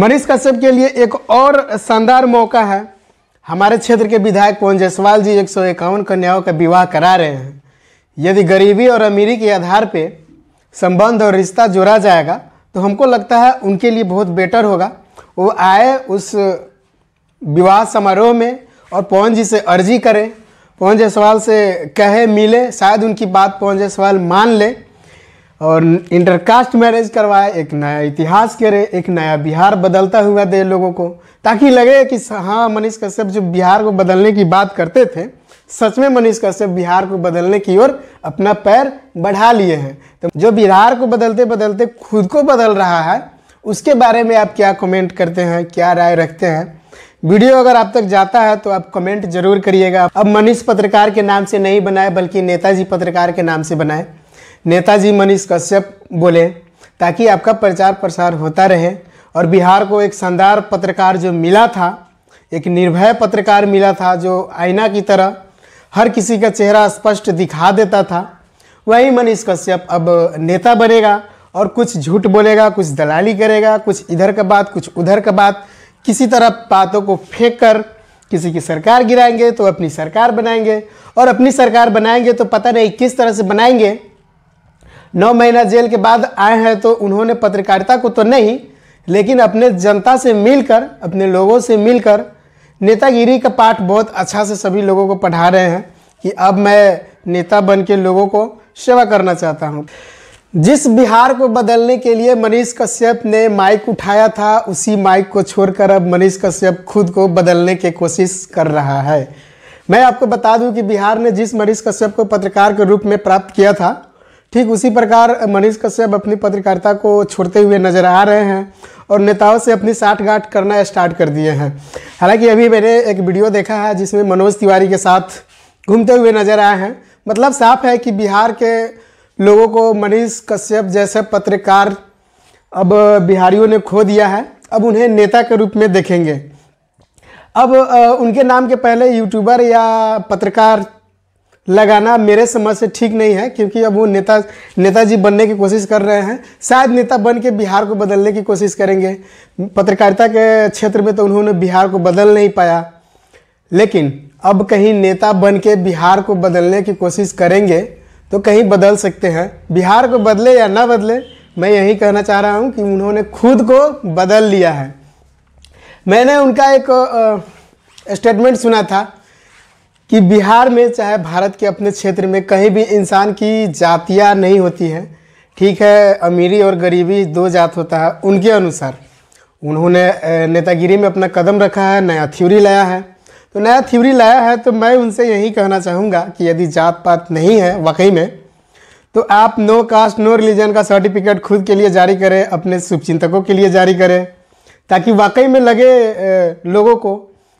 मनीष कश्यप के लिए एक और शानदार मौका है। हमारे क्षेत्र के विधायक पवन जायसवाल जी 151 कन्याओं का विवाह करा रहे हैं। यदि गरीबी और अमीरी के आधार पे संबंध और रिश्ता जोड़ा जाएगा तो हमको लगता है उनके लिए बहुत बेटर होगा। वो आए उस विवाह समारोह में और पवन जी से अर्जी करें, पवन जायसवाल से कहे, मिले, शायद उनकी बात पवन जायसवाल मान ले और इंटरकास्ट मैरिज करवाए, एक नया इतिहास करे, एक नया बिहार बदलता हुआ दे लोगों को, ताकि लगे कि हाँ मनीष कश्यप जो बिहार को बदलने की बात करते थे, सच में मनीष कश्यप बिहार को बदलने की ओर अपना पैर बढ़ा लिए हैं। तो जो बिहार को बदलते बदलते खुद को बदल रहा है, उसके बारे में आप क्या कमेंट करते हैं, क्या राय रखते हैं? वीडियो अगर आप तक जाता है तो आप कमेंट जरूर करिएगा। अब मनीष पत्रकार के नाम से नहीं बनाए बल्कि नेताजी पत्रकार के नाम से बनाए, नेताजी मनीष कश्यप बोले, ताकि आपका प्रचार प्रसार होता रहे। और बिहार को एक शानदार पत्रकार जो मिला था, एक निर्भय पत्रकार मिला था जो आईना की तरह हर किसी का चेहरा स्पष्ट दिखा देता था, वही मनीष कश्यप अब नेता बनेगा और कुछ झूठ बोलेगा, कुछ दलाली करेगा, कुछ इधर का बात कुछ उधर का बात, किसी तरह बातों को फेंक कर किसी की सरकार गिराएंगे तो अपनी सरकार बनाएंगे, और अपनी सरकार बनाएंगे तो पता नहीं किस तरह से बनाएंगे। 9 महीना जेल के बाद आए हैं तो उन्होंने पत्रकारिता को तो नहीं, लेकिन अपने जनता से मिलकर, अपने लोगों से मिलकर नेतागिरी का पाठ बहुत अच्छा से सभी लोगों को पढ़ा रहे हैं कि अब मैं नेता बन के लोगों को सेवा करना चाहता हूं। जिस बिहार को बदलने के लिए मनीष कश्यप ने माइक उठाया था, उसी माइक को छोड़कर अब मनीष कश्यप खुद को बदलने की कोशिश कर रहा है। मैं आपको बता दूं कि बिहार ने जिस मनीष कश्यप को पत्रकार के रूप में प्राप्त किया था, ठीक उसी प्रकार मनीष कश्यप अपनी पत्रकारिता को छोड़ते हुए नजर आ रहे हैं और नेताओं से अपनी साठगांठ करना स्टार्ट कर दिए हैं। हालांकि अभी मैंने एक वीडियो देखा है जिसमें मनोज तिवारी के साथ घूमते हुए नजर आए हैं। मतलब साफ है कि बिहार के लोगों को मनीष कश्यप जैसे पत्रकार अब बिहारियों ने खो दिया है, अब उन्हें नेता के रूप में देखेंगे। अब उनके नाम के पहले यूट्यूबर या पत्रकार लगाना मेरे समझ से ठीक नहीं है, क्योंकि अब वो नेताजी बनने की कोशिश कर रहे हैं। शायद नेता बन के बिहार को बदलने की कोशिश करेंगे। पत्रकारिता के क्षेत्र में तो उन्होंने बिहार को बदल नहीं पाया, लेकिन अब कहीं नेता बन के बिहार को बदलने की कोशिश करेंगे तो कहीं बदल सकते हैं। बिहार को बदले या ना बदले, मैं यही कहना चाह रहा हूँ कि उन्होंने खुद को बदल लिया है। मैंने उनका एक स्टेटमेंट सुना था कि बिहार में, चाहे भारत के अपने क्षेत्र में, कहीं भी इंसान की जातियाँ नहीं होती हैं। ठीक है, अमीरी और गरीबी 2 जात होता है उनके अनुसार। उन्होंने नेतागिरी में अपना कदम रखा है, नया थ्योरी लाया है। तो नया थ्योरी लाया है तो मैं उनसे यही कहना चाहूँगा कि यदि जात पात नहीं है वाकई में, तो आप नो कास्ट नो रिलीजन का सर्टिफिकेट खुद के लिए जारी करें, अपने शुभचिंतकों के लिए जारी करें, ताकि वाकई में लगे लोगों को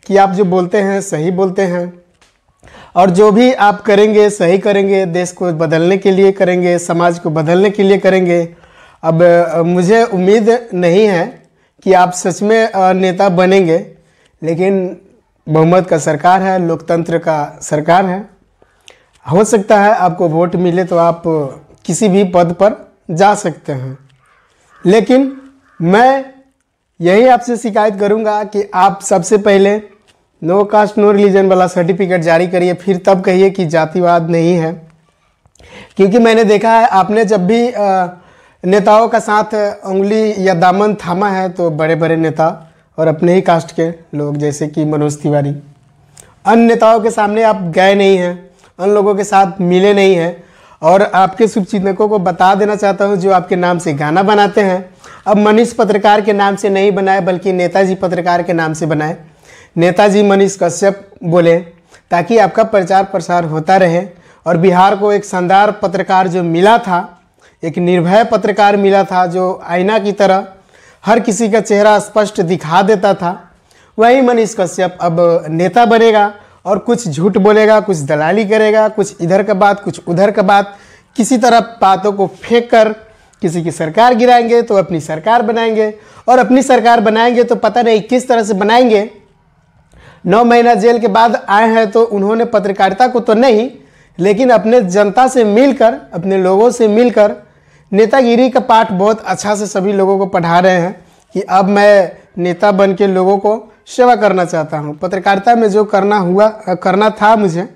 कि आप जो बोलते हैं सही बोलते हैं और जो भी आप करेंगे सही करेंगे, देश को बदलने के लिए करेंगे, समाज को बदलने के लिए करेंगे। अब मुझे उम्मीद नहीं है कि आप सच में नेता बनेंगे, लेकिन बहुमत का सरकार है, लोकतंत्र का सरकार है। हो सकता है आपको वोट मिले तो आप किसी भी पद पर जा सकते हैं, लेकिन मैं यही आपसे शिकायत करूंगा कि आप सबसे पहले नो कास्ट नो रिलीजन वाला सर्टिफिकेट जारी करिए, फिर तब कहिए कि जातिवाद नहीं है। क्योंकि मैंने देखा है, आपने जब भी नेताओं का साथ उंगली या दामन थामा है तो बड़े बड़े नेता और अपने ही कास्ट के लोग जैसे कि मनोज तिवारी, अन्य नेताओं के सामने आप गए नहीं हैं, उन लोगों के साथ मिले नहीं हैं। और आपके शुभचिंतकों को बता देना चाहता हूं, जो आपके नाम से गाना बनाते हैं, अब मनीष पत्रकार के नाम से नहीं बनाए बल्कि नेताजी पत्रकार के नाम से बनाए, नेताजी मनीष कश्यप बोले, ताकि आपका प्रचार प्रसार होता रहे। और बिहार को एक शानदार पत्रकार जो मिला था, एक निर्भय पत्रकार मिला था जो आईना की तरह हर किसी का चेहरा स्पष्ट दिखा देता था, वही मनीष कश्यप अब नेता बनेगा और कुछ झूठ बोलेगा, कुछ दलाली करेगा, कुछ इधर का बात कुछ उधर का बात, किसी तरह बातों को फेंक कर किसी की सरकार गिराएंगे तो अपनी सरकार बनाएंगे, और अपनी सरकार बनाएंगे तो पता नहीं किस तरह से बनाएंगे। 9 महीना जेल के बाद आए हैं तो उन्होंने पत्रकारिता को तो नहीं, लेकिन अपने जनता से मिलकर, अपने लोगों से मिलकर नेतागिरी का पाठ बहुत अच्छा से सभी लोगों को पढ़ा रहे हैं कि अब मैं नेता बन के लोगों को सेवा करना चाहता हूँ। पत्रकारिता में जो करना था मुझे,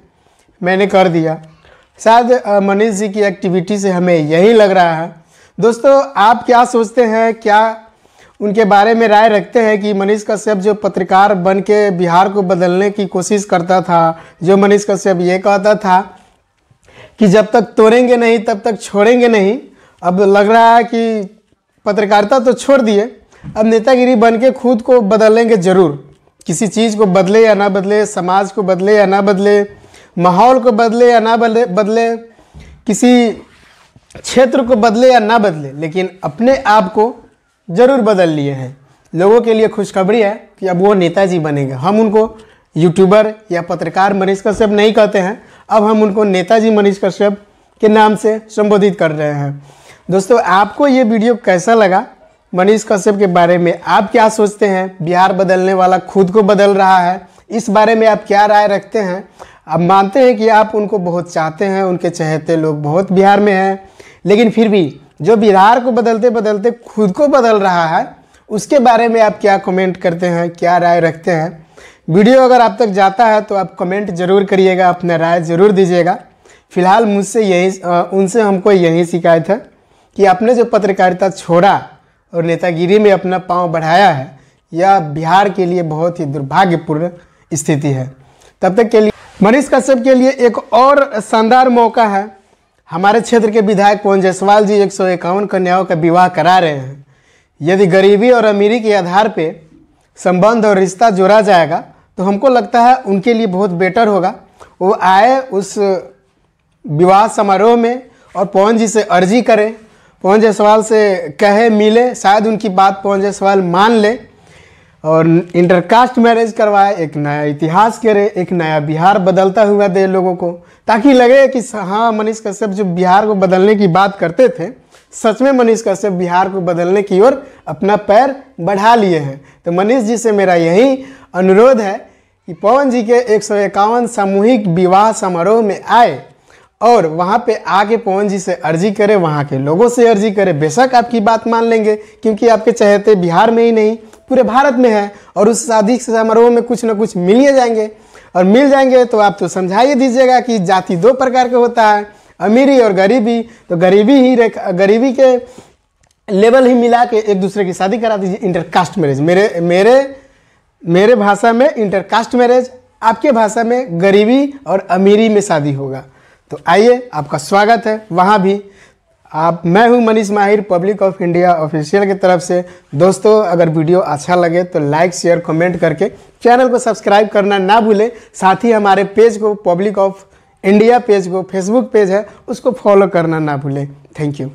मैंने कर दिया। शायद मनीष जी की एक्टिविटी से हमें यही लग रहा है। दोस्तों, आप क्या सोचते हैं, क्या उनके बारे में राय रखते हैं कि मनीष कश्यप जो पत्रकार बन के बिहार को बदलने की कोशिश करता था, जो मनीष कश्यप ये कहता था कि जब तक तोड़ेंगे नहीं तब तक छोड़ेंगे नहीं, अब लग रहा है कि पत्रकारिता तो छोड़ दिए, अब नेतागिरी बन के खुद को बदलेंगे ज़रूर। किसी चीज़ को बदले या ना बदले, समाज को बदले या ना बदले, माहौल को बदले या ना बदले, किसी क्षेत्र को बदले या ना बदले, लेकिन अपने आप को ज़रूर बदल लिए हैं। लोगों के लिए खुशखबरी है कि अब वो नेताजी बनेंगे। हम उनको यूट्यूबर या पत्रकार मनीष कश्यप नहीं कहते हैं, अब हम उनको नेताजी मनीष कश्यप के नाम से संबोधित कर रहे हैं। दोस्तों, आपको ये वीडियो कैसा लगा? मनीष कश्यप के बारे में आप क्या सोचते हैं? बिहार बदलने वाला खुद को बदल रहा है, इस बारे में आप क्या राय रखते हैं? आप मानते हैं कि आप उनको बहुत चाहते हैं, उनके चहेते लोग बहुत बिहार में हैं, लेकिन फिर भी जो बिहार को बदलते बदलते खुद को बदल रहा है, उसके बारे में आप क्या कमेंट करते हैं, क्या राय रखते हैं? वीडियो अगर आप तक जाता है तो आप कमेंट ज़रूर करिएगा, अपना राय ज़रूर दीजिएगा। फिलहाल उनसे हमको यही शिकायत है कि आपने जो पत्रकारिता छोड़ा और नेतागिरी में अपना पांव बढ़ाया है, यह बिहार के लिए बहुत ही दुर्भाग्यपूर्ण स्थिति है। तब तक के लिए मनीष कश्यप के लिए एक और शानदार मौका है। हमारे क्षेत्र के विधायक पवन जायसवाल जी 151 कन्याओं का विवाह करा रहे हैं। यदि गरीबी और अमीरी के आधार पे संबंध और रिश्ता जोड़ा जाएगा तो हमको लगता है उनके लिए बहुत बेटर होगा। वो आए उस विवाह समारोह में और पवन जी से अर्जी करें, पवन जायसवाल से कहे, मिले, शायद उनकी बात पवन जायसवाल मान ले और इंटरकास्ट मैरिज करवाए, एक नया इतिहास करे, एक नया बिहार बदलता हुआ दे लोगों को, ताकि लगे कि हाँ, मनीष कश्यप जो बिहार को बदलने की बात करते थे, सच में मनीष कश्यप बिहार को बदलने की ओर अपना पैर बढ़ा लिए हैं। तो मनीष जी से मेरा यही अनुरोध है कि पवन जी के 151 सामूहिक विवाह समारोह में आए और वहाँ पे आके पवन जी से अर्जी करे, वहाँ के लोगों से अर्जी करे। बेशक आपकी बात मान लेंगे, क्योंकि आपके चहेते बिहार में ही नहीं पूरे भारत में है, और उस शादी समारोह में कुछ ना कुछ मिल ही जाएंगे। और मिल जाएंगे तो आप तो समझाइए दीजिएगा कि जाति दो प्रकार का होता है, अमीरी और गरीबी। तो गरीबी के लेवल ही मिला के एक दूसरे की शादी करा दीजिए, इंटरकास्ट मैरिज। मेरे भाषा में इंटरकास्ट मैरिज, आपके भाषा में गरीबी और अमीरी में शादी होगा। तो आइए, आपका स्वागत है वहाँ भी। मैं हूँ मनीष माहिर, पब्लिक ऑफ इंडिया ऑफिशियल की तरफ से। दोस्तों, अगर वीडियो अच्छा लगे तो लाइक, शेयर, कमेंट करके चैनल को सब्सक्राइब करना ना भूलें। साथ ही हमारे पेज को, पब्लिक ऑफ इंडिया पेज को, फेसबुक पेज है, उसको फॉलो करना ना भूलें। Thank you.